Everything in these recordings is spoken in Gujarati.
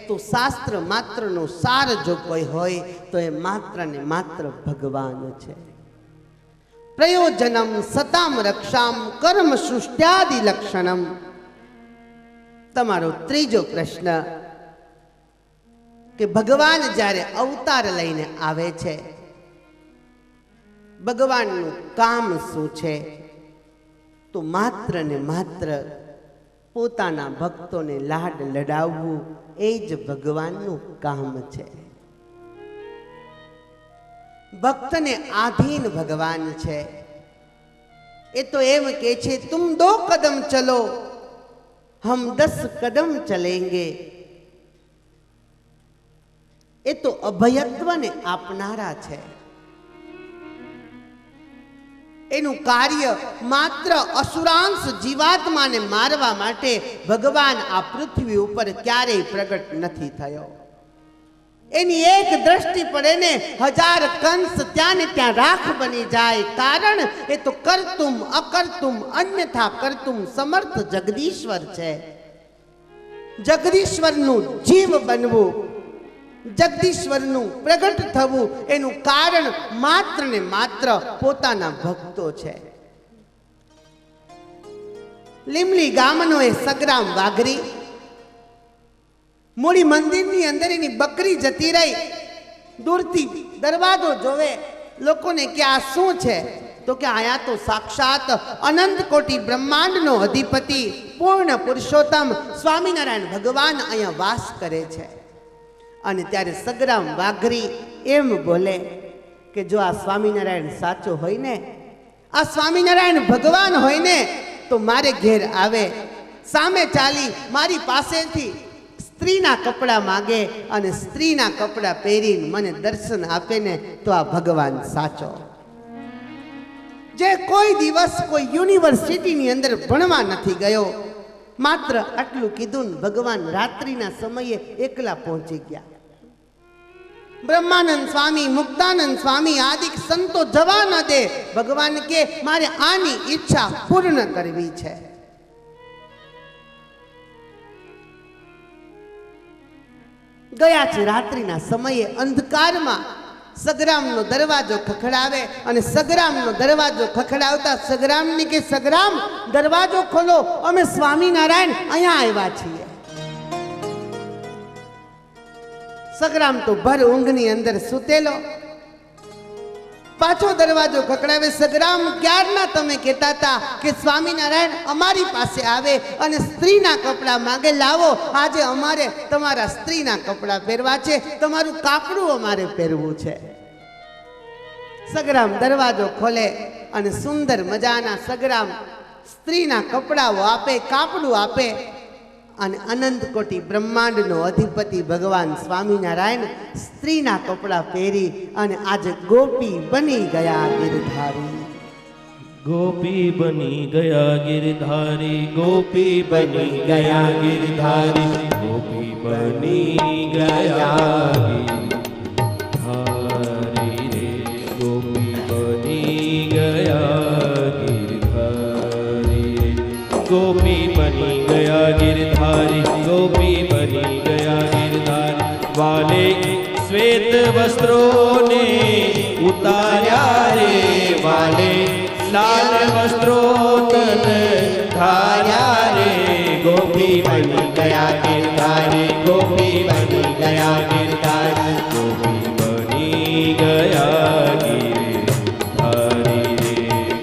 તો શાસ્ત્ર માત્રનો સાર જો કોઈ હોય તો એ માત્ર ને માત્ર ભગવાન છે. પ્રયોજનમ સતામ રક્ષામ કર્મ સૃષ્ટ્યાદિ લક્ષણમ. તમારો ત્રીજો પ્રશ્ન કે ભગવાન જ્યારે અવતાર લઈને આવે છે, ભગવાનનું કામ શું છે? તો માત્ર ને માત્ર પોતાના ભક્તોને લાડ લડાવવું એ જ ભગવાનનું કામ છે. ભક્તને આધીન ભગવાન છે. એ તો એમ કે છે, તુમ 2 કદમ ચલો હમ 10 કદમ ચલેંગે. એ તો અભયત્વને આપનારા છે. એનું કાર્ય માત્ર અસુરાંશ જીવાત્માને મારવા માટે ભગવાન આ પૃથ્વી ઉપર ક્યારેય પ્રગટ નથી થયો. એની એક દ્રષ્ટિ પર એને 1000 કંસ ત્યાં ને ત્યાં રાખ બની જાય. કારણ એ તો કરતુમ અકર્તુમ અન્યથા કરતુમ સમર્થ જગદીશ્વર છે. જગદીશ્વરનું જીવ બનવું, જગદીશ્વરનું પ્રગટ થવું એનું કારણ માત્ર ને માત્ર પોતાના ભક્તો છે. લીમલી ગામનો એ સગ્રામ વાઘરી મૂળી મંદિરની અંદર એની બકરી જતી રહી. દૂરથી દરવાજો જોવે, લોકોને કે આ શું છે? તો કે આયા તો સાક્ષાત અનંત કોટી બ્રહ્માંડનો અધિપતિ પૂર્ણ પુરુષોત્તમ સ્વામિનારાયણ ભગવાન અહીંયા વાસ કરે છે. અને ત્યારે સગ્રામ વાઘરી એમ બોલે કે જો આ સ્વામિનારાયણ સાચો હોય ને, આ સ્વામિનારાયણ ભગવાન હોય ને, તો મારે ઘેર આવે, સામે ચાલી મારી પાસેથી સ્ત્રીના કપડાં માગે અને સ્ત્રીના કપડાં પહેરીને મને દર્શન આપે ને, તો આ ભગવાન સાચો. જે કોઈ દિવસ કોઈ યુનિવર્સિટીની અંદર ભણવા નથી ગયો, માત્ર આટલું કીધું ને ભગવાન રાત્રિના સમયે એકલા પહોંચી ગયા. બ્રહ્માનંદ સ્વામી, મુક્તાનંદ સ્વામી આદિ સંતો જવા ન દે. ભગવાન કે મારે આની ઈચ્છા પૂર્ણ કરવી છે. ગયા છે રાત્રિના સમયે અંધકારમાં સગ્રામનો દરવાજો ખખડાવે અને સગ્રામનો દરવાજો ખખડાવતા સગ્રામની કે સગ્રામ દરવાજો ખોલો, અમે સ્વામિનારાયણ અહીંયા આવ્યા છીએ. સગ્રામ તો ભર ઊંઘની અંદર સૂતેલો. પાછો દરવાજો ખખડાવે. સગ્રામ ક્યારના તમે કહેતા હતા કે સ્વામિનારાયણ અમારી પાસે આવે અને સ્ત્રીના કપડાં માગે, લાવો આજે અમારે તમારા સ્ત્રીના કપડાં પહેરવા છે, તમારું કાપડું અમારે પહેરવું છે. સગ્રામ દરવાજો ખોલે અને સુંદર મજાના સગ્રામ સ્ત્રીના કપડાઓ આપે, કાપડું આપે. અને અનંત કોટી બ્રહ્માંડનો અધિપતિ ભગવાન સ્વામિનારાયણ સ્ત્રીના કપડાં પહેરી અને આજે ગોપી બની ગયા ગિરધારી. ગોપી બની ગયા ગિરધારી, ગોપી બની ગયા ગિરધારી, ગોપી બની ગયા ગિરધારી રે, ગોપી બની ગયા ગિરધારી, ગોપી બની ગયા ગિરધારી, ગોપી બની ગયા ગિરધારી. વાલે શ્વેત વસ્ત્રોને ઉતાર્યા રે, વાલે લાલ વસ્ત્રો તન ધાર્યા રે, ગોપી બની ગયા ગિરધારી, ગોપી બની ગયા ગિરધારી, ગોપી બની ગયા ગિરધારી રે,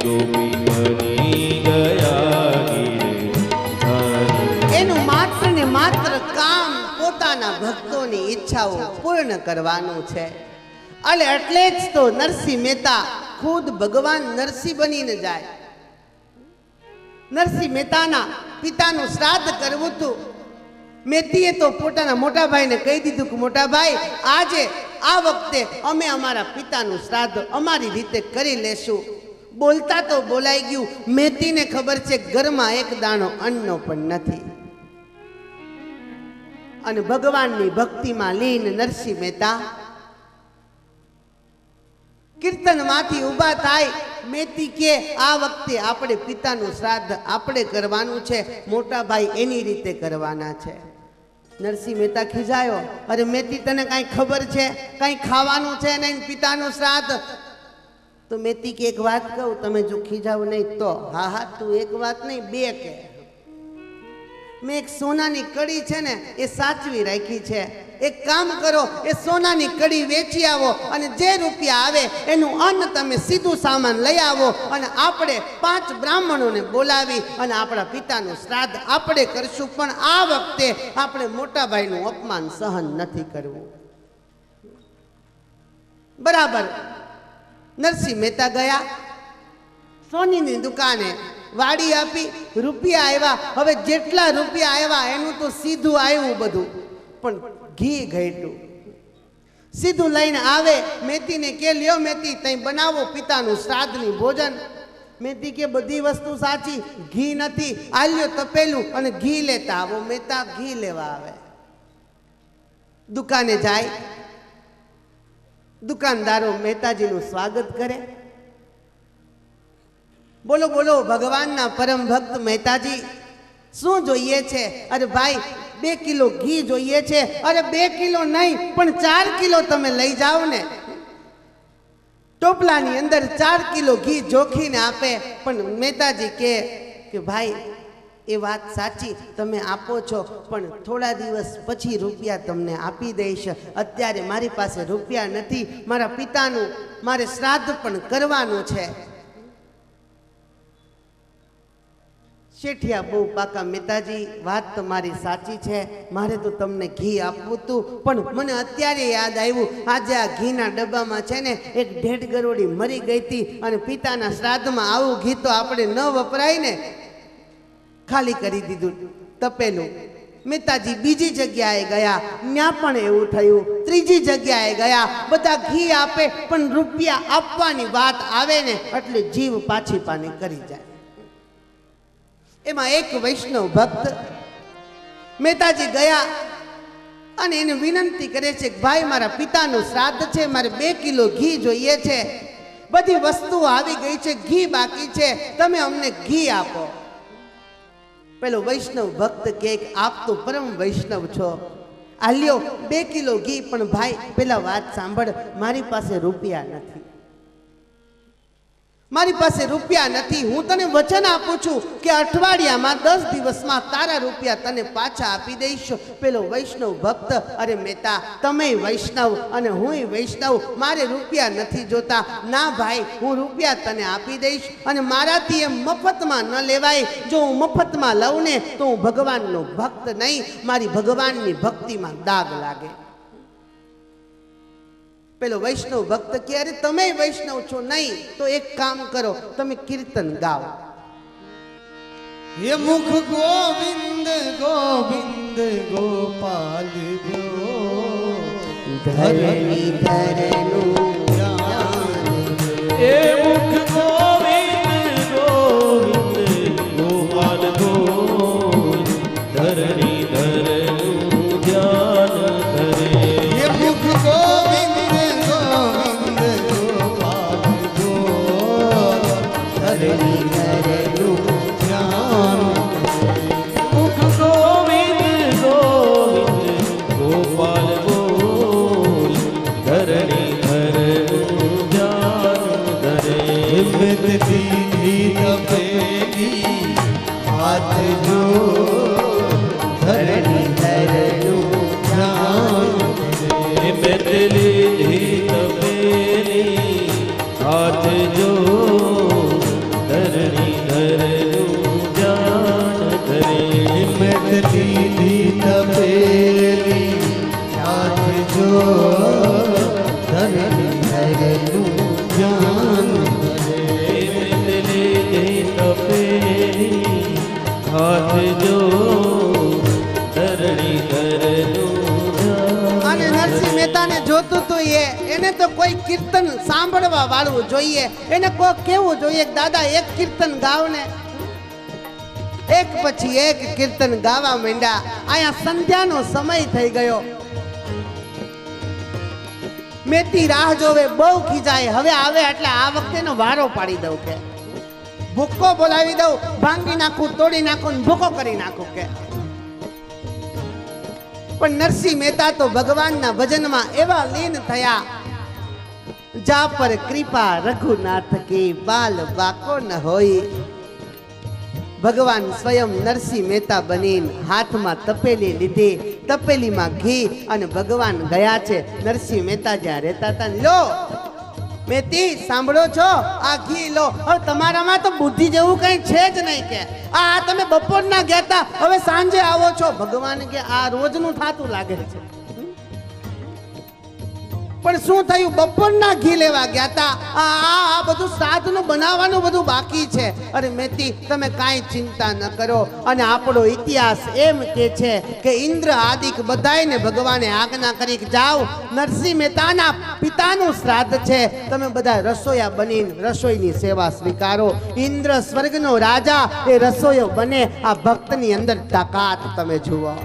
ગોપી બની ગયા ગિરધારી. એનું માત્ર ને માત્ર કામ પોતાના ભક્તોની ઈચ્છાઓ પૂર્ણ કરવાનું છે. અને એટલે જ તો નરસિંહ મહેતા ખુદ ભગવાન નરસિંહ બનીને જાય. નરસિંહ મહેતાના પિતાનું શ્રાદ્ધ કરવું હતું. મેતીએ તો પોતાના મોટા ભાઈને કહી દીધું કે મોટા ભાઈ, આજે આ વખતે અમે અમારા પિતાનું શ્રાદ્ધ અમારી રીતે કરી લેશું. બોલતા તો બોલાઈ ગયું. મેતીને ખબર છે ઘરમાં એક દાણો અન્નનો પણ નથી. અને ભગવાનની ભક્તિમાં લીન નરસિંહ મહેતા કીર્તનમાંથી ઊભા થાય. મેતી કે આ વખતે આપણે પિતાનું શ્રાદ્ધ આપણે કરવાનું છે, મોટા ભાઈ એની રીતે કરવાના છે. નરસિંહ મહેતા ખીજાયો, અરે મેતી તને કાંઈ ખબર છે? કાંઈ ખાવાનું છે ને પિતાનું શ્રાદ્ધ? તો મેતી કે એક વાત કહું, તમે જો ખીજાવ નહીં તો. હા હા, તું એક વાત નહીં બે કે. મેં એક સોનાની કડી છે ને એ સાચવી રાખી છે. એક કામ કરો, એ સોનાની કડી વેચી આવો અને જે રૂપિયા આવે એનું અન્ન તમે સીધું સામાન લઈ આવો અને આપણે 5 બ્રાહ્મણોને બોલાવી અને આપણા પિતાનું શ્રાદ્ધ આપણે કરશું. પણ આ વખતે આપણે મોટા ભાઈનું અપમાન સહન નથી કરવું. બરાબર. નરસિંહ મહેતા ગયા સોનીની દુકાને, વાડી આપી, રૂપિયા આવ્યા. હવે જેટલા રૂપિયા આવ્યા એનું તો સીધું આવ્યું બધું, પણ ઘી ઘટ્યું. સીધું લઈને આવે, મેતીને કે લ્યો મેતી તઈ બનાવો પિતાનું શ્રાદ્ધની ભોજન. મેતી કે બધી વસ્તુ સાચી, ઘી નથી. આલ્યો તપેલું અને ઘી લેતા આવો. મહેતા ઘી લેવા આવે. દુકાને જાય, દુકાનદારો મહેતાજીનું સ્વાગત કરે. બોલો બોલો ભગવાનના પરમ ભક્ત મહેતાજી, શું જોઈએ છે? અરે ભાઈ 2 કિલો ઘી જોઈએ છે. અરે 2 કિલો નહીં પણ 4 કિલો તમે લઈ જાઓ ને. ટોપલાની અંદર 4 કિલો ઘી જોખીને આપે. પણ મહેતાજી કે ભાઈ એ વાત સાચી, તમે આપો છો, પણ થોડા દિવસ પછી રૂપિયા તમને આપી દઈશ. અત્યારે મારી પાસે રૂપિયા નથી. મારા પિતાનું મારે શ્રાદ્ધ પણ કરવાનું છે. શેઠિયા બહુ પાકા, મહેતાજી વાત તમારી સાચી છે, મારે તો તમને ઘી આપવું હતું, પણ મને અત્યારે યાદ આવ્યું, આજે આ ઘીના ડબ્બામાં છે ને એક 1.5 ગરોળી મરી ગઈ હતી અને પિતાના શ્રાદ્ધમાં આવું ઘી તો આપણે ન વપરાય ને. ખાલી કરી દીધું તપેલું. મહેતાજી બીજી જગ્યાએ ગયા, ત્યાં પણ એવું થયું. ત્રીજી જગ્યાએ ગયા, બધા ઘી આપે પણ રૂપિયા આપવાની વાત આવે ને એટલે જીવ પાછી પાની કરી જાય. એમાં એક વૈષ્ણવ ભક્ત મહેતાજી ગયા અને એને વિનંતી કરે છે કે ભાઈ મારા પિતાનું શ્રાદ્ધ છે, મારે 2 કિલો ઘી જોઈએ છે. બધી વસ્તુઓ આવી ગઈ છે, ઘી બાકી છે, તમે અમને ઘી આપો. પેલો વૈષ્ણવ ભક્ત કે આપ તો પરમ વૈષ્ણવ છો, આલ્યો 2 કિલો ઘી, પણ ભાઈ પેલા વાત સાંભળ, મારી પાસે રૂપિયા નથી. મારી પાસે રૂપિયા નથી. હું તને વચન આપું છું કે અઠવાડિયામાં 10 દિવસમાં તારા રૂપિયા તને પાછા આપી દઈશ. પેલો વૈષ્ણવ ભક્ત, અરે મહેતા તમે વૈષ્ણવ અને હુંય વૈષ્ણવ, મારે રૂપિયા નથી જોતા. ના ભાઈ, હું રૂપિયા તને આપી દઈશ અને મારાથી એમ મફતમાં ન લેવાય. જો હું મફતમાં લઉં ને તો હું ભગવાનનો ભક્ત નહીં, મારી ભગવાનની ભક્તિમાં દાગ લાગે. પેલો વૈષ્ણવ ભક્ત કે અરે તમે વૈષ્ણવ છો? નહીં. તો એક કામ કરો, તમે કીર્તન ગાઓ. ये मुख गोविंद गोविंद गोपाल जो ધરણી ધરનું એ મુખ ગોવિંદ ગોવિંદ ગોપાલ ગોવિંદ, ધરણી ધરનું ધ્યાન ધરે. ये मुख गोविंद गोविंद गोपाल जो ધરણી ધરનું મુખ ગોવિંદ ગોવિંદ ગોપાલ ગોવિંદ, ધરણી ધરનું ધ્યાન ધરે. हिम्मत दीदी तपेगी हाथ जो ધરણી ધરનું હિમ્મત લીધી તપેલી હાથ જો, ધરણી ધરનું ધ્યાન ધરે. हिम्मत दीदी तपेली हाथ जो धरनी धरनु जान હિમ્મત લીધી તપેલી હાથ જો, ધરણી ધરનું ધ્યાન. અને નરસિંહ મહેતાને જોતું તો એને તો કોઈ કીર્તન સાંભળવા વાળું જોઈએ, એને કોઈ કેવું જોઈએ કે દાદા એક કીર્તન ગાવ ને. એક પછી એક કીર્તન ગાવા માંડ્યા. અહીંયા સંધ્યાનો સમય થઈ ગયો. મેતી રાહ જોવે, બહુ ખીજાય, હવે આવે એટલે આ વખતેનો વારો પાડી દઉં કે ભૂક્કો બોલાવી દઉં, ભાંગી નાખું, તોડી નાખું, ભૂકો કરી નાખું કે પણ નરસિંહ મહેતા તો ભગવાનના ભજનમાં એવા લીન થયા, જા પર કૃપા રઘુનાથ કી બાલ બાકો ન હોય. ભગવાન સ્વયં નરસિંહ મહેતા બનીને હાથમાં તપેલી લીધી, તપેલીમાં ઘી અને ભગવાન ગયા છે નરસિંહ મહેતા જ્યાં રહેતા હતા. લો મેતી, સાંભળો છો? આ ઘી લો. હવે તમારામાં તો બુદ્ધિ જેવું કઈ છે જ નહીં કે આ તમે બપોરના ગયા હતા, હવે સાંજે આવો છો. ભગવાન કે આ રોજનું થાતું લાગે છે. પણ શું થયું? બપોરના ઘી લેવા ગયા હતા, આ બધું શ્રાદ્ધનું બનાવવાનું બધું બાકી છે. અરે મેતી, તમે કાંઈ ચિંતા ન કરો. અને આપણો ઇતિહાસ એમ કે છે કે ઇન્દ્ર આદિક બધાયને ભગવાને આજ્ઞા કરી કે જાઓ, નરસિંહ મહેતાના પિતાનું શ્રાદ્ધ છે, તમે બધા રસોયા બનીને રસોઈની સેવા સ્વીકારો. ઇન્દ્ર સ્વર્ગનો રાજા એ રસોઈયો બને. આ ભક્તની અંદર તાકાત તમે જુઓ.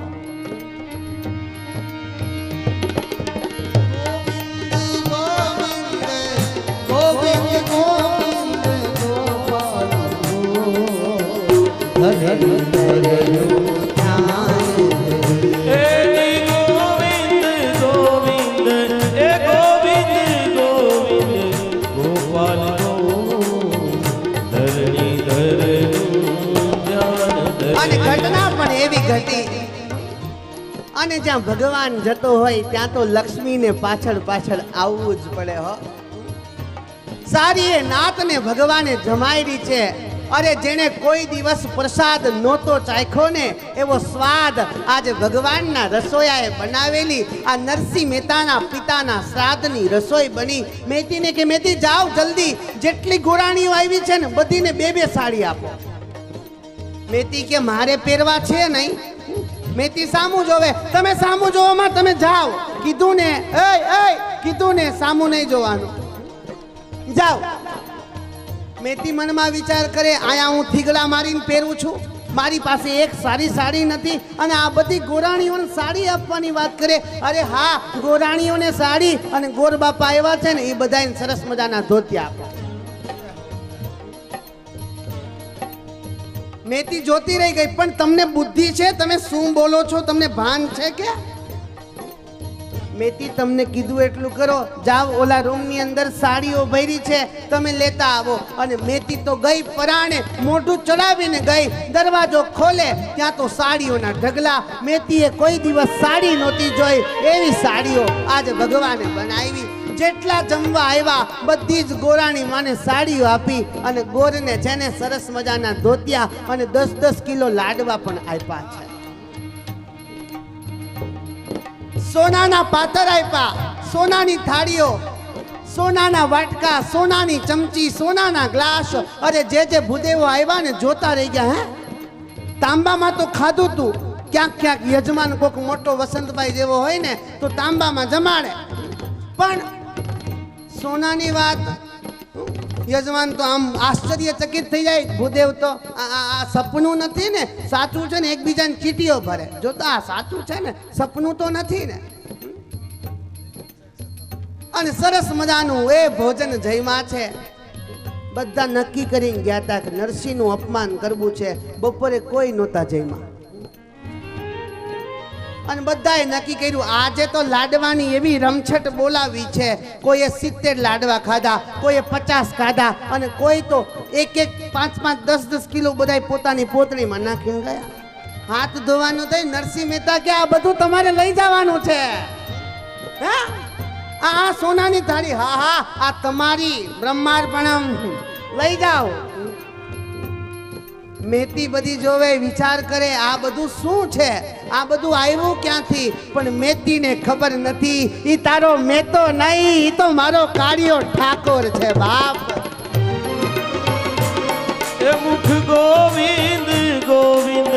અને ઘટના પણ એવી ઘટી, અને જ્યાં ભગવાન જતો હોય ત્યાં તો લક્ષ્મીને પાછળ પાછળ આવવું જ પડે. હો, સારી એ નાતને ભગવાને જમાયરી છે. અરે જેને કોઈ દિવસ પ્રસાદ નહોતો ચાખ્યો ને એવો સ્વાદ આજે ભગવાનના રસોયાએ બનાવેલી આ નરસિંહ મહેતાના પિતાના શ્રાદ્ધની રસોઈ બની. મેતીને કે મેતી જાઓ જલ્દી, જેટલી ગોરાણીઓ આવી છે ને બધીને બે બે સાડી આપો. મેતી કે મારે પહેરવા છે નહીં. મેતી સામું જોવે. તમે સામું જોવામાં તમે જાઓ. કીધું ને, કીધું ને સામું નહીં જોવાનું, જાઓ. મેતી મનમાં વિચાર કરે, આયા હું થીગડા મારીને પહેરું છું, મારી પાસે એક સારી સાડી નથી, અને આ બધી ગોરાણીઓને સાડી આપવાની વાત કરે. અરે હા, ગોરાણીઓને સાડી અને ગોર બાપા એવા છે ને એ બધાને સરસ મજાના ધોતિયા આપો. મેતી જોતી રહી ગઈ. પણ તમને બુદ્ધિ છે? તમે શું બોલો છો? તમને ભાન છે કે? મેતી તમને કીધું એટલું કરો. જાઓ, ઓલા રૂમની અંદર સાડીઓ ભરી છે, તમે લેતા આવો. અને મેતી તો ગઈ પરાણે, મોઢું ચડાવીને ગઈ. દરવાજો ખોલે ત્યાં તો સાડીઓના ઢગલા. મેતીએ કોઈ દિવસ સાડી નહોતી જોઈ એવી સાડીઓ આજે ભગવાને બનાવી. જેટલા જમવા આવ્યા બધી જ ગોરાણી માને સાડીઓ આપી, અને ગોરને છે ને સરસ મજાના ધોતિયા અને 10-10 કિલો લાડવા પણ આપ્યા છે. સોનાના પાતર આપ્યા, સોનાની થાળીઓ, સોનાના વાટકા, સોનાની ચમચી, સોનાના ગ્લાસ. અરે જે ભૂદેવો આવ્યા ને જોતા રહી ગયા. હે, તાંબામાં તો ખાધું તું. ક્યાંક ક્યાંક યજમાન કોક મોટો વસંતભાઈ જેવો હોય ને તો તાંબામાં જમાડે, પણ સોનાની વાત યજમાન તો આમ આશ્ચર્યચકિત થઈ જાય. ભૂદેવ તો આ સપનું નથી ને, સાચું છે ને, એકબીજાને ચીટીઓ ભરે. જોતા આ સાચું છે ને, સપનું તો નથી ને. અને સરસ મજાનું એ ભોજન જમ્યા છે. બધા નક્કી કરીને ગયા હતા કે નરસિંહનું અપમાન કરવું છે. બપોરે કોઈ નહોતા જમ્યા, અને બધાએ નક્કી કર્યું આજે તો લાડવાની એવી રમછટ બોલાવી છે. કોઈએ 70 લાડવા ખાધા, કોઈએ 50 ખાધા, અને કોઈ તો 1-1, 5-5, 10-10 કિલો બધા પોતાની પોતળીમાં નાખીને ગયા. હાથ ધોવાનું થઈ. નરસિંહ મહેતા કે આ બધું તમારે લઈ જવાનું છે. હે, આ સોનાની થાળી, હા હા આ તમારી બ્રહ્માર્પણમ, લઈ જાઓ. મેતી બધી જોવે, વિચાર કરે આ બધું શું છે, આ બધું આવ્યું ક્યાંથી. પણ મેતીને ખબર નથી, ઈ તારો મેતો નહીં, ઈ તો મારો કાળિયો ઠાકોર છે બાપ. એ મુખ ગોવિંદ ગોવિંદ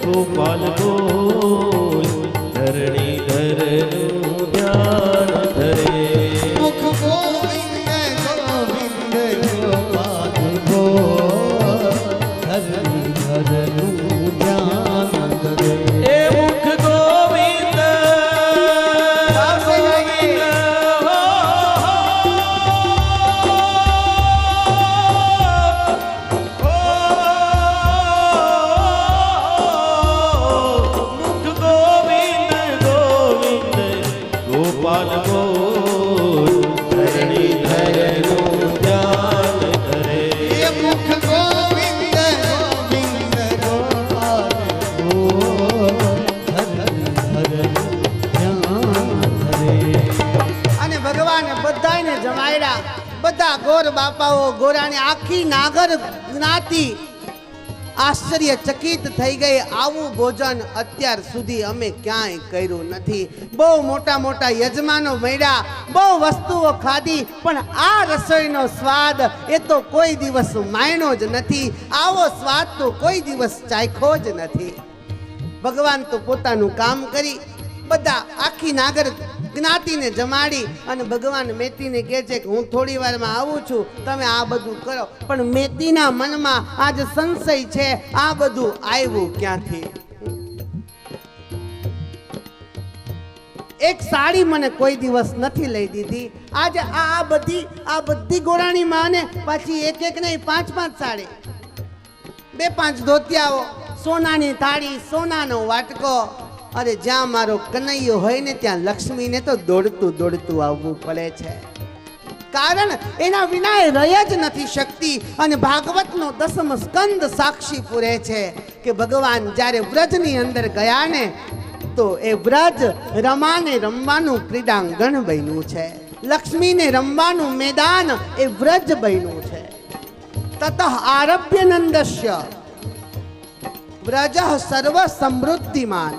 ગોપાલ બોલ, ધરણી ધરનું ધ્યાન ધરે. મુખ ગોવિંદ ગોવિંદ ગોપાલ બોલ, ધરણી ધરનું ધ્યાન ધરે. એ મુખ ગોવિંદ મુખ ગોવિંદ ગોપાલ ગોર ધરણી ધરનું ધ્યાન ધરે એ મુખ ગોવિંદ ગોવિંદ ગોપાલ ગોર ધરણી ધ્યાન ધરે. અને ભગવાને બધાને જમાડ્યા. બધા ગોર બાપાઓ ગોરાની આખી નાગર જ્ઞાતિ આશ્ચર્યચકિત થઈ ગઈ. આવું ભોજન અત્યાર સુધી અમે ક્યાંય કર્યું નથી. બહુ મોટા મોટા યજમાનો મળ્યા, બહુ વસ્તુઓ ખાધી, પણ આ રસોઈનો સ્વાદ એ તો કોઈ દિવસ માણ્યો જ નથી. આવો સ્વાદ તો કોઈ દિવસ ચાખ્યો જ નથી. ભગવાન તો પોતાનું કામ કરી બધા આખી નાગર જ્ઞાતિને જમાડી અને ભગવાન મેતીને કહે છે કે હું થોડી વારમાં આવું છું, તમે આ બધું કરો. પણ મેતીના મનમાં આજ સંશય છે, આ બધું આવ્યું ક્યાંથી? એક સાડી મને કોઈ દિવસ નથી લઈ દીધી. આજે આ બધી ગોરાણી માને પાછી એક એક નહીં 5-5 સાડી, 2-5 ધોતિયાઓ, સોનાની થાળી, સોનાનો વાટકો. અરે જ્યાં મારો કનૈયો હોય ને ત્યાં લક્ષ્મીને તો દોડતું દોડતું આવવું પડે છે. કારણ એના વિના એ રહી જ નથી શકતી. અને ભાગવતનો 10મ સ્કંદ સાક્ષી પૂરે છે કે ભગવાન જ્યારે વ્રજની અંદર ગયા ને તો એ વ્રજ રમાને રમવાનું ક્રીડાંગણ બન્યું છે. લક્ષ્મીને રમવાનું મેદાન એ વ્રજ બન્યું છે. તતઃ આરભ્ય નંદસ્ય વ્રજ સર્વ સમૃદ્ધિમાન.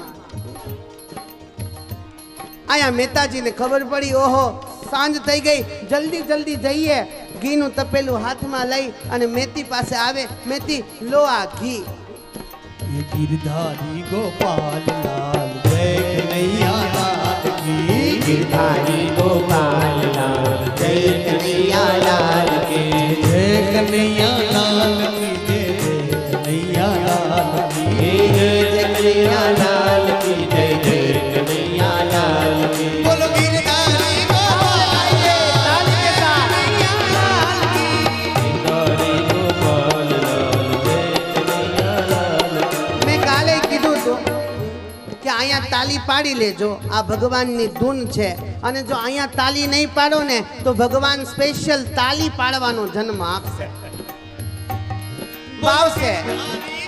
આયા મહેતાજીને ખબર પડી, ઓહો સાંજ થઈ ગઈ, જલ્દી જલ્દી જઈએ. ઘીનું તપેલું હાથમાં લઈ અને મેતી પાસે આવે. મેતી લો આ ઘી. ये गिरधारी गोपाल लाल जय कन्हैया लाल की. गिरधारी गोपाल लाल जय कन्हैया लाल के जय कन्हैया लाल की जय कन्हैया लाल की जय कन्हैया लाल की जय जय कन्हैया लाल की. बोलो गिरधारी गोपाल लाल के साथ गिरधारी गोपाल लाल जय कन्हैया लाल की. મેં કાલે કીધું હતું કે અહીંયા તાલી પાડી લેજો, આ ભગવાનની ધૂન છે. અને જો અહીંયા તાલી નહીં પાડો ને તો ભગવાન સ્પેશિયલ તાલી પાડવાનો જન્મ આપશે, ભાવશે.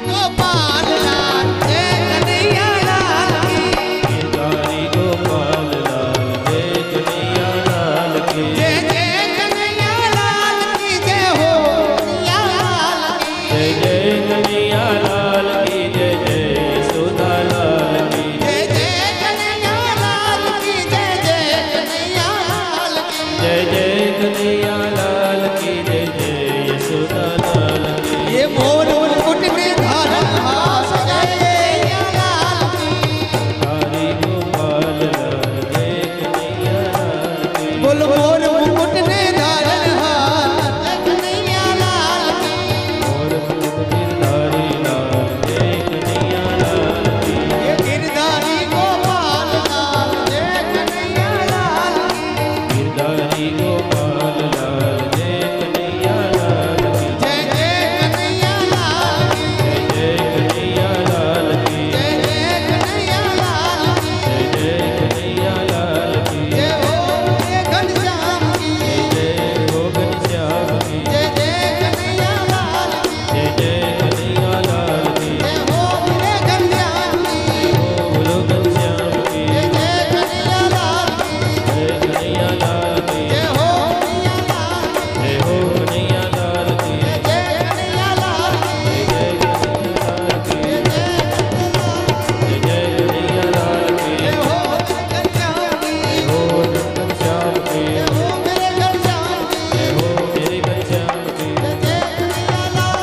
गोपाल लाल जय कन्हैया लाल की गिरधारी गोपाल लाल जय कन्हैया लाल की जय जय कन्हैया लाल की जय हो कन्हैया लाल की जय जय कन्हैया लाल की जय जय यशोदा लाल की जय जय कन्हैया लाल की जय जय कन्हैया लाल की जय जय कन्हैया लाल की जय जय यशोदा लाल की. ये मोर मुकुट ने धारण हास जय कन्हैया लाल की गिरधारी गोपाल लाल जय कन्हैया लाल की. बोल मोर मुकुट ने धारण हास जय कन्हैया लाल की मोर मुकुट गिरधारी लाल जय कन्हैया लाल की. ये गिरधारी गोपाल लाल जय कन्हैया लाल की गिरधारी गोपाल लाल जय कन्हैया लाल की. जय जय कन्हैया लाल की जय जय कन्हैया लाल की जय जय कन्हैया लाल की जय जय कन्हैया लाल की. जय हो ये घनश्याम की जय हो घनश्याम की जय जय कन्हैया लाल की जय जय कन्हैया लाल की. जय हो मेरे घनश्याम की बोलो घनश्याम की जय जय कन्हैया लाल की जय कन्हैया लाल की जय हो कन्हैया लाल की जय हो कन्हैया लाल की जय कन्हैया लाल की जय जय कन्हैया लाल की जय जय जय जय कन्हैया लाल की जय हो मेरे घनश्याम की जय हो घनश्याम की जय हो मेरे घनश्याम की जय हो मेरे घनश्याम की. जय जय कन्हैया लाल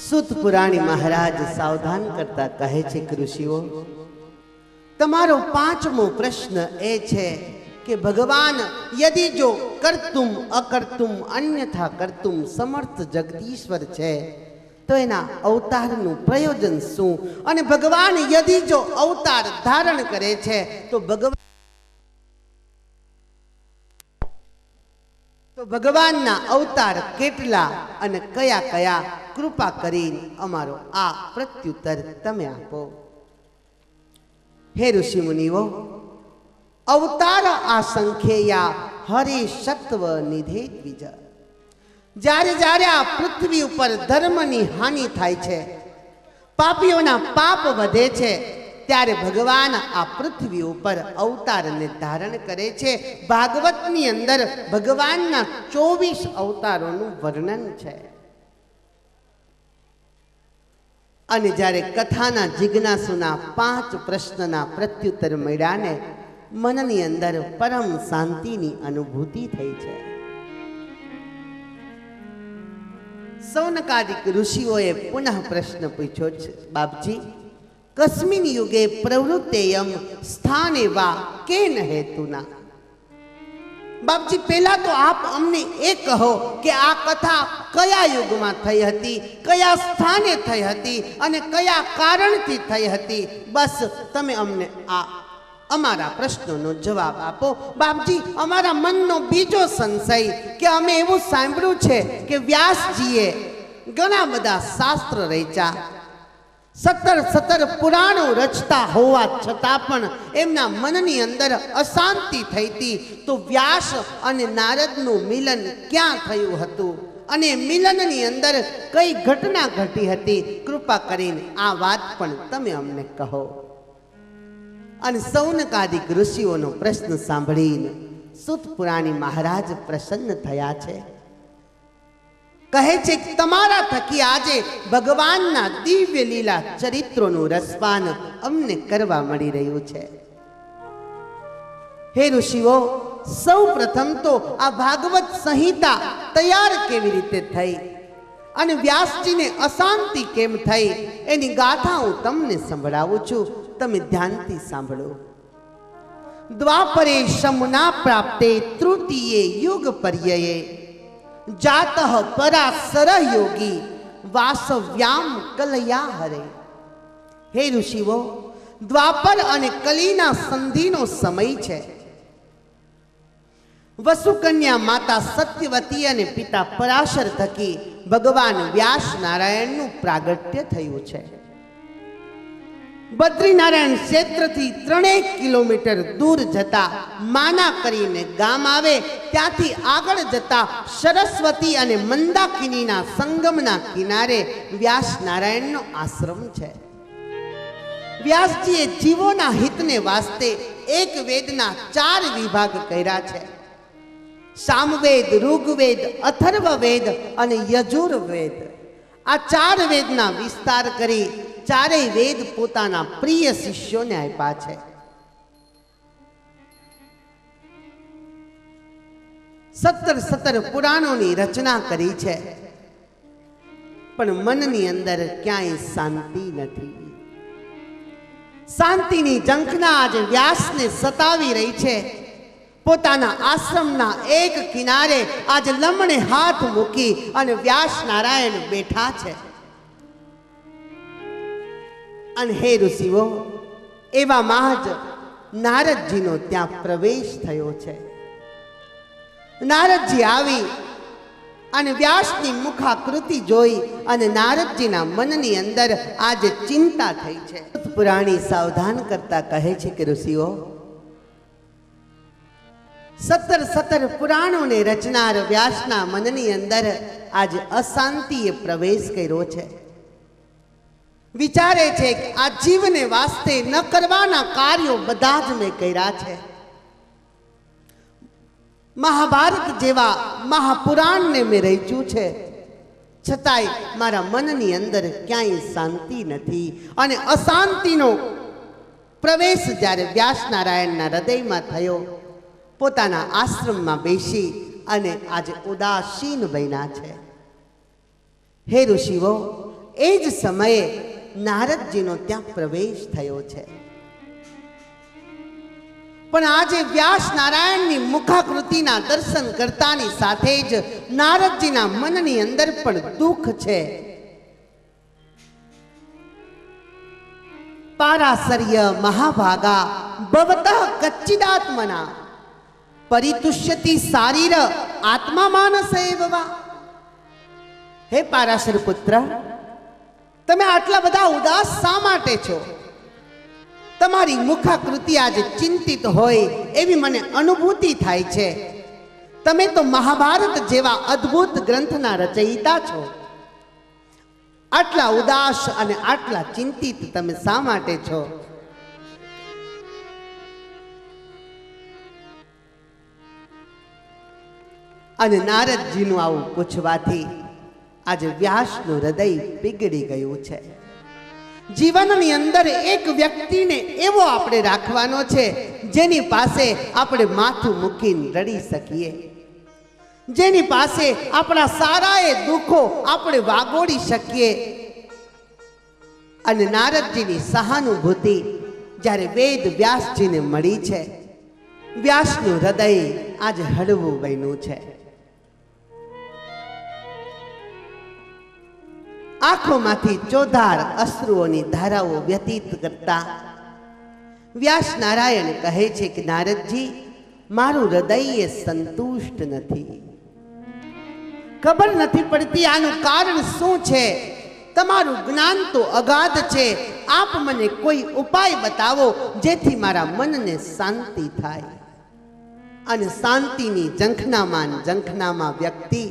સુત પુરાણી મહારાજ સાવધાન કરતા કહે છે કે ઋષિઓ, તમારો 5મો પ્રશ્ન એ છે કે ભગવાન યદિ જો કર્તુમ અકર્તુમ અન્યથા કર્તુમ સમર્થ જગદીશ્વર છે તો એના અવતારનું પ્રયોજન શું? અને ભગવાન યદિ જો અવતાર ધારણ કરે છે તો ભગવાનના અવતાર કેટલા અને કયા કયા? કૃપા કરીને અમારો આ પ્રત્યુત્તર તમે આપો. હે ઋષિ મુનિઓ, અવતાર આસંખ્યેયા હરે સત્વ નિધે દ્વિજ. જ્યારે જ્યારે આ પૃથ્વી ઉપર ધર્મની હાનિ થાય છે, પાપીઓના પાપ વધે છે, ત્યારે ભગવાન આ પૃથ્વી ઉપર અવતારને ધારણ કરે છે. ભાગવતની અંદર ભગવાનના 24 અવતારોનું વર્ણન છે. અને જ્યારે કથાના જિજ્ઞાસુના 5 પ્રશ્નના પ્રત્યુત્તર મળ્યા ને મનની અંદર પરમ શાંતિની અનુભૂતિ થઈ છે. સૌનકાદિક ઋષિઓએ પુનઃ પ્રશ્ન પૂછ્યો છે, બાપજી, કસ્મિન યુગે પ્રવૃત્તેયમ સ્થાને વા કેન હેતુના. બાપજી, પહેલા તો આપ અમને એ કહો કે આ કથા કયા યુગમાં થઈ હતી, કયા સ્થાને થઈ હતી અને કયા કારણથી થઈ હતી. બસ તમે અમને આ અમારા પ્રશ્નોનો જવાબ આપો. બાપજી, અમારા મનનો બીજો સંશય કે અમે એવું સાંભળ્યું છે કે વ્યાસજીએ ઘણા બધા શાસ્ત્ર રચ્યા, 17 પુરાણો રચતા હોવા છતાં પણ એમના મનની અંદર અશાંતિ થઈ હતી. તો વ્યાસ અને નારદનું મિલન ક્યાં થયું હતું અને મિલનની અંદર કઈ ઘટના ઘટી હતી? કૃપા કરીને આ વાત પણ તમે અમને કહો. અને સૌનકાદિક ઋષિઓનો પ્રશ્ન સાંભળીને સુત પુરાણી મહારાજ પ્રસન્ન થયા છે. કહે છે કે તમારા થકી આજે ભગવાનના દિવ્ય લીલા ચરિત્રોનું રસપાન અમને કરવા મળી રહ્યું છે. હે ઋષિઓ, સૌ પ્રથમ તો આ ભાગવત સંહિતા તૈયાર કેવી રીતે થઈ અને વ્યાસજીને અશાંતિ કેમ થઈ એની ગાથા હું તમને સંભળાવું છું. તમે ધ્યાનથી સાંભળો. દ્વાપરે શમુના પ્રાપ્તે તૃતીયે યુગ પર્યયે જાતઃ પરાસર યોગી વાસવ્યામ કલયા હરે. હે ઋષિઓ, દ્વાપર અને કલીના સંધિનો સમય છે. વસુકન્યા માતા સત્યવતી અને પિતા પરાશર થકી ભગવાન વ્યાસ નારાયણનું પ્રાગટ્ય થયું છે. બદ્રીનારાયણ ક્ષેત્રથી 3 કિલોમીટર દૂર જતા માના કરીને ગામ આવે, ત્યાંથી આગળ જતા સરસ્વતી અને મંદાકિનીના સંગમના કિનારે વ્યાસ નારાયણનો આશ્રમ છે. વ્યાસજીએ જીવોના હિતને વાસ્તે એક વેદના 4 વિભાગ કર્યા છે. સામવેદ, ઋગ્વેદ, અથર્વવેદ અને યજુર્વેદ. આ 4 વેદના વિસ્તાર કરી 4 વેદ પોતાના પ્રિય શિષ્યોને આપ્યા છે. 17 પુરાણોની રચના કરી છે, પણ મનની અંદર ક્યાંય શાંતિ નથી. શાંતિની ઝંખના આજે વ્યાસને સતાવી રહી છે. પોતાના આશ્રમના એક કિનારે આજે લમણે હાથ મૂકી અને વ્યાસ નારાયણ બેઠા છે. અને હે ઋષિઓ, એવામાં જ નારદજીનો ત્યાં પ્રવેશ થયો છે. નારદજી આવી અને વ્યાસની મુખાકૃતિ જોઈ અને નારદજીના મનની અંદર આજે ચિંતા થઈ છે. પુરાણી સાવધાન કરતા કહે છે કે ઋષિઓ, 17 પુરાણોને રચનાર વ્યાસના મનની અંદર આજે અશાંતિએ પ્રવેશ કર્યો છે. વિચારે છે કે આ જીવને વાસ્તે ન કરવાના કાર્યો બધા જ મેં કર્યા છે. મહાભારત જેવા મહાપુરાણને મેં રચ્યું છે, છતાંય મારા મનની અંદર ક્યાંય શાંતિ નથી. અને અશાંતિનો પ્રવેશ જ્યારે વ્યાસ નારાયણના હૃદયમાં થયો, પોતાના આશ્રમમાં બેસી અને આજે ઉદાસીન બન્યા છે. હે ઋષિઓ, એ જ સમયે નારદજીનો ત્યાં પ્રવેશ થયો છે. પણ આજે વ્યાસ નારાયણની મુખાકૃતિના દર્શન કરતાની સાથે જ નારદજીના મનની અંદર પણ દુઃખ છે. પારાસર્ય મહાભાગા ભવતઃ કચ્ચિદાત્મના પરિતુષ્યતિ શારીર આત્મા માનસ એવવા. હે પારાશર પુત્ર, તમે આટલા બધા ઉદાસ શા માટે છો? તમારી મુખાકૃતિ આજે ચિંતિત હોય એવી મને અનુભૂતિ થાય છે. તમે તો મહાભારત જેવા અદ્ભુત ગ્રંથના રચયિતા છો. આટલા ઉદાસ અને આટલા ચિંતિત તમે શા માટે છો? અને નારદજીનું આવું પૂછવાથી આજે વ્યાસનું હૃદય પીગળી ગયું છે. જીવનની અંદર એક વ્યક્તિને એવો આપણે રાખવાનો છે જેની પાસે આપણે માથું મૂકીને રડી શકીએ, જેની પાસે આપણા સારાએ દુઃખો આપણે વાગોડી શકીએ. અને નારદજીની સહાનુભૂતિ જ્યારે વેદ વ્યાસજીને મળી છે, વ્યાસનું હૃદય આજે હળવું બન્યું છે. આંખોમાંથી ચોધાર અશ્રુઓની ધારાઓ વ્યતીત કરતા વ્યાસ નારાયણ કહે છે કે નારદજી, મારું હૃદય સંતુષ્ટ નથી. ખબર નથી પડતી આનું કારણ શું છે. તમારું જ્ઞાન તો અગાધ છે. આપ મને કોઈ ઉપાય બતાવો જેથી મારા મનને શાંતિ થાય. અને શાંતિની ઝંખનામાં વ્યક્તિ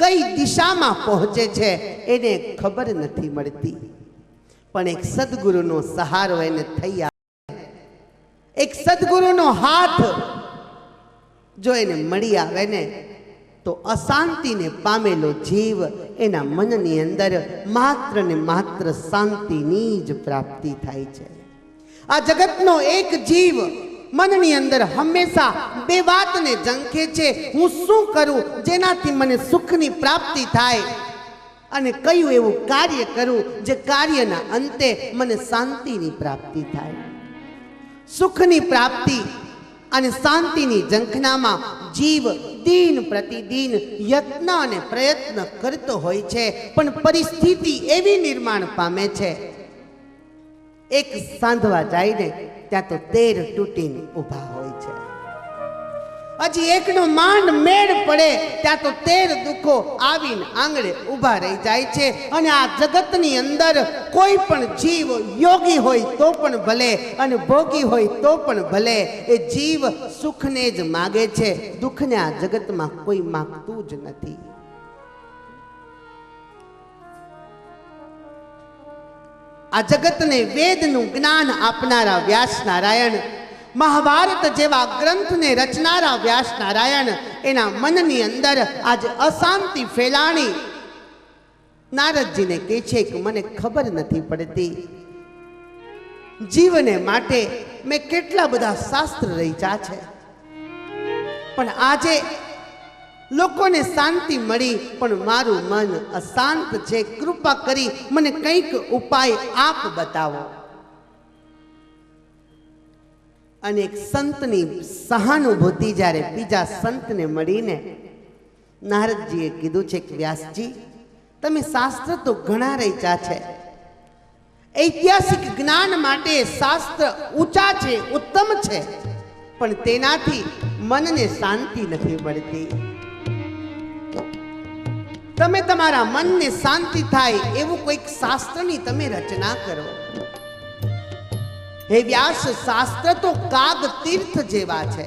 કઈ દિશામાં પહોંચે છે એને ખબર નથી મળતી. પણ એક સદગુરુનો સહારો એને થઈ આવે, એક સદગુરુનો હાથ જો એને મળી આવે ને તો અશાંતિને પામેલો જીવ એના મનની અંદર માત્ર ને માત્ર શાંતિની જ પ્રાપ્તિ થાય છે. આ જગતનો એક જીવ મનની અંદર હંમેશા બે વાતને ઝંખે છે. હું શું કરું જેનાથી મને સુખની પ્રાપ્તિ થાય, અને કયું એવું કાર્ય કરું જે કાર્યના અંતે મને શાંતિની પ્રાપ્તિ થાય. સુખની પ્રાપ્તિ અને શાંતિની ઝંખનામાં જીવ દિન પ્રતિદિન યત્ન અને પ્રયત્ન કરતો હોય છે, પણ પરિસ્થિતિ એવી નિર્માણ પામે છે, એક સાંધવા જાય ને ત્યાં તો 13 તૂટીને ઊભા હોય છે. હજી એકનો માંડ મેળ પડે ત્યાં તો 13 દુઃખો આવીને આંગળે ઊભા રહી જાય છે. અને આ જગતની અંદર કોઈ પણ જીવ યોગી હોય તો પણ ભલે અને ભોગી હોય તો પણ ભલે, એ જીવ સુખને જ માગે છે. દુઃખને આ જગતમાં કોઈ માગતું જ નથી. આ જગતને વેદનું જ્ઞાન આપનારા વ્યાસ નારાયણ, મહાભારત જેવા ગ્રંથને રચનારા વ્યાસ નારાયણ એના મનની અંદર આજે અશાંતિ ફેલાણી નારદજીને કહે છે કે મને ખબર નથી પડતી, જીવને માટે મેં કેટલા બધા શાસ્ત્ર રચ્યા છે, પણ આજે લોકોને શાંતિ મળી પણ મારું મન અશાંત છે. કૃપા કરી મને કંઈક ઉપાય આપ બતાવો. અને એક સંતની સહાનુભૂતિ જ્યારે બીજા સંતને મળીને નારદજીએ કીધું છે કે વ્યાસજી, તમે શાસ્ત્ર તો ઘણા રચ્યા છે, ઐતિહાસિક જ્ઞાન માટે શાસ્ત્ર ઊંચા છે, ઉત્તમ છે, પણ તેનાથી મનને શાંતિ નથી મળતી. તમે તમારા મનને શાંતિ થાય એવું કોઈક શાસ્ત્રની તમે રચના કરો. હે વ્યાસ, શાસ્ત્ર તો કાગ તીર્થ જેવા છે,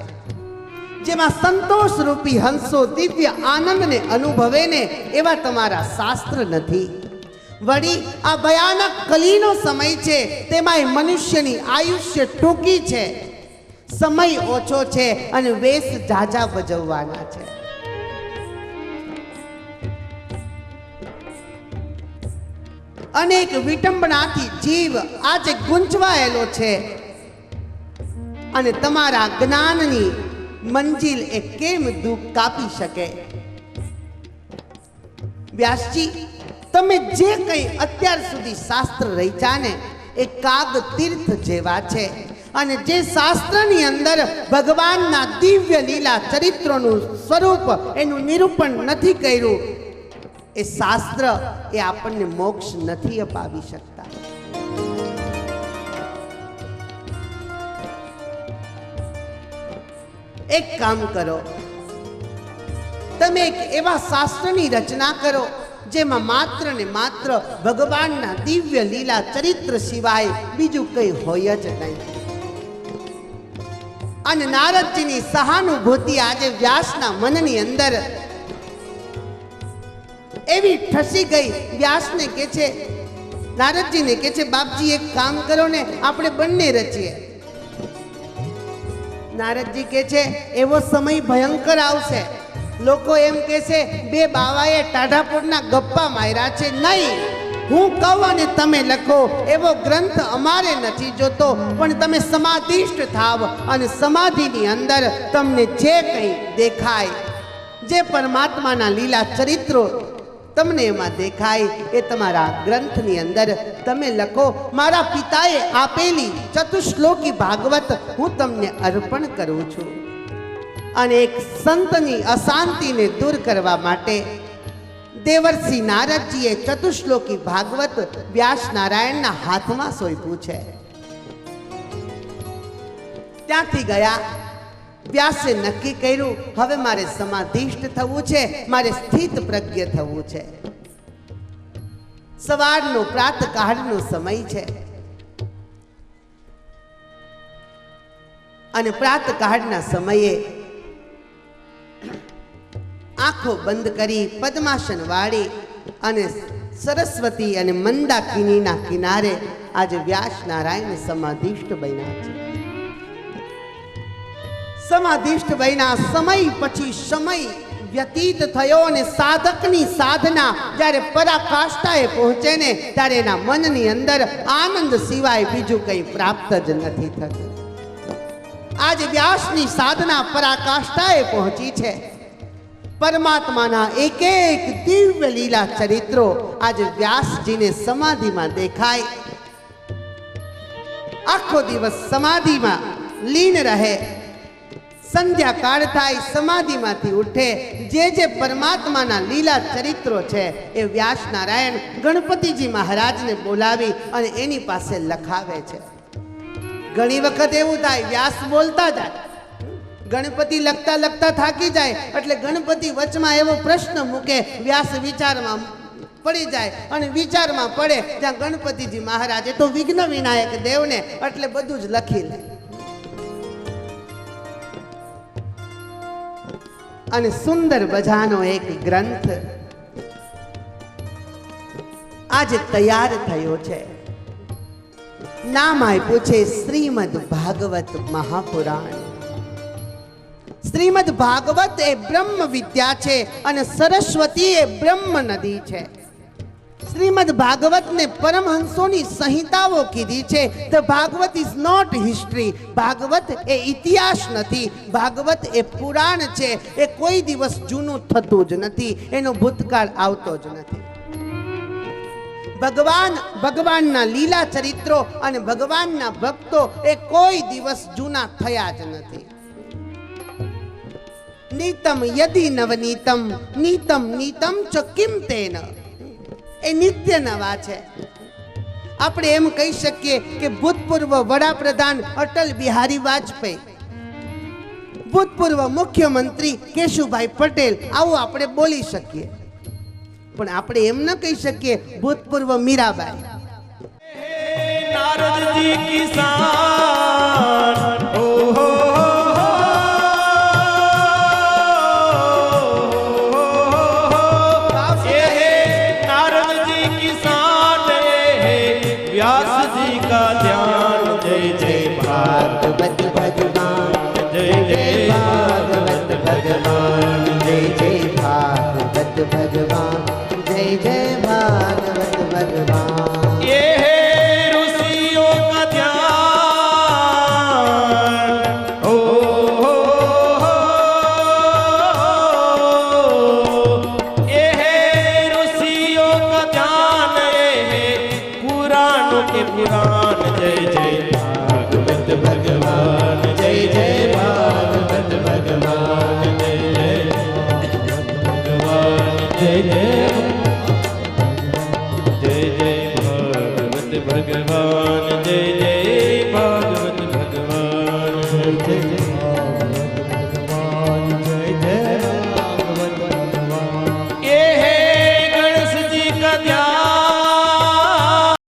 જેમાં સંતોષ રૂપી હંસો દિવ્ય આનંદને અનુભવે ને એવા તમારા શાસ્ત્ર નથી. વળી આ ભયાનક કલીનો સમય છે, તેમાંય મનુષ્યની આયુષ્ય ટૂંકી છે, સમય ઓછો છે અને વેશ ઝાઝા ભજવવાના છે. અનેક વિટંબનાથી જીવ આજે ગુંચવાયેલો છે અને તમારા જ્ઞાનની મંજિલ એ કેમ દુઃખ કાપી શકે? વ્યાસજી, તમે જે કંઈ અત્યાર સુધી શાસ્ત્ર રચ્યા ને એ કાગ તીર્થ જેવા છે, અને જે શાસ્ત્રની અંદર ભગવાનના દિવ્ય લીલા ચરિત્રોનું સ્વરૂપ એનું નિરૂપણ નથી કર્યું, એ શાસ્ત્ર એ આપણને મોક્ષ નથી અપાવી શકતા. એક કામ કરો, તમે એક એવા શાસ્ત્રની રચના કરો જેમાં માત્ર ને માત્ર ભગવાનના દિવ્ય લીલા ચરિત્ર સિવાય બીજું કંઈ હોય જ નહીં. અને નારદજીની સહાનુભૂતિ આજે વ્યાસના મનની અંદર એવી ઠસી ગઈ. વ્યાસને કે છે, નારદજીને કે છે, બાપજી એક કામ કરો ને, આપણે બંને રચીએ. નારદજી કે છે, એવો સમય ભયંકર આવશે, લોકો એમ કે છે બે બાવાએ ટાઢાપોળના ગપ્પા માર્યા છે. નહીં, હું કહું અને તમે લખો એવો ગ્રંથ અમારે નથી જોતો, પણ તમે સમાધિષ્ઠ થાવ અને સમાધિની અંદર તમને જે કંઈ દેખાય, જે પરમાત્માના લીલા ચરિત્રો તમને એમાં દેખાય એ તમારા ગ્રંથની અંદર તમે લખો. મારા પિતાએ આપેલી ચતુશ્લોકી ભાગવત હું તમને અર્પણ કરું છું. અને એક સંતની અશાંતિને દૂર કરવા માટે દેવર્ષિ નારદજીએ ચતુશ્લોકી ભાગવત વ્યાસ નારાયણના હાથમાં સોંપ્યું છે. ત્યાંથી ગયા. વ્યાસે નક્કી કર્યું, હવે મારે સમાધિષ્ઠ થવું છે, મારે સ્થિત પ્રજ્ઞ થવું છે. સવારનો પ્રાતકાળનો સમય છે અને પ્રાતકાળના સમયે આંખો બંધ કરી પદ્માસન વાળી અને સરસ્વતી અને મંદાકિનીના કિનારે આજે વ્યાસ નારાયણ સમાધિષ્ઠ બન્યા છે. સમાધિષ્ઠ બન્યા. સમય પછી સમય વ્યતીત થયો અને સાધકની સાધના જ્યારે પરાકાષ્ઠાએ પહોંચે ને ત્યારે એના મનની અંદર આનંદ સિવાય બીજું કંઈ પ્રાપ્ત જ નથી થતું. આજે વ્યાસની સાધના પરાકાષ્ઠાએ પહોંચી છે. પરમાત્માના એક એક દિવ્ય લીલા ચરિત્રો આજે વ્યાસજીને સમાધિમાં દેખાય. આખો દિવસ સમાધિમાં લીન રહે. સંધ્યાકાળ થાય, સમાધિમાંથી ઉઠે. જે પરમાત્માના લીલા ચરિત્રો છે એ વ્યાસ નારાયણ ગણપતિજી મહારાજને બોલાવી અને એની પાસે લખાવે છે. ઘણી વખત એવું થાય, વ્યાસ બોલતા જાય, ગણપતિ લખતા લખતા થાકી જાય, એટલે ગણપતિ વચમાં એવો પ્રશ્ન મૂકે, વ્યાસ વિચારમાં પડી જાય અને વિચારમાં પડે જ્યાં ગણપતિજી મહારાજે તો વિઘ્ન વિનાયક દેવને એટલે બધું જ લખી લે અને સુંદર મજાનો એક ગ્રંથ આજે તૈયાર થયો છે. નામ આપ્યું છે શ્રીમદ ભાગવત મહાપુરાણ. શ્રીમદ ભાગવત એ બ્રહ્મ વિદ્યા છે અને સરસ્વતી એ બ્રહ્મ નદી છે. શ્રીમદ ભાગવત ને પરમહંસોની સંહિતાઓ કીધી છે. The Bhagavat is not history. Bhagavat એ ઇતિહાસ નથી, ભાગવત એ પુરાણ છે. એ કોઈ દિવસ જૂનું થતું જ નથી, એનો ભૂતકાળ આવતો જ નથી. ભગવાનના લીલા ચરિત્રો અને ભગવાનના ભક્તો એ કોઈ દિવસ જૂના થયા જ નથી. નીતમ યદિ નવનીતમ નીતમ નીતમ ચ કિમ તેન. એ નિત્ય નવા છે. આપણે એમ કહી શકીએ કે ભૂતપૂર્વ વડાપ્રધાન અટલ બિહારી વાજપેયી, ભૂતપૂર્વ મુખ્યમંત્રી કેશુભાઈ પટેલ, આવું આપણે બોલી શકીએ. પણ આપણે એમ ન કહી શકીએ ભૂતપૂર્વ મીરાબાઈ. नारद जी किसान ओहो नारद जी किसान व्यास जी का ध्यान जय जय भागवत भगवान जय जय भागवत भगवान जय जय भागवत भगवान जय जय भागवत भगवान. ये है ऋषियों का ध्यान ओ ये है ऋषियों का ध्यान ये है पुराणों के पुराण जय जय भागवत भगवान जय जय भागवत भगवान जय जय भगवान जय जय जय जय भागवत भगवान जय जय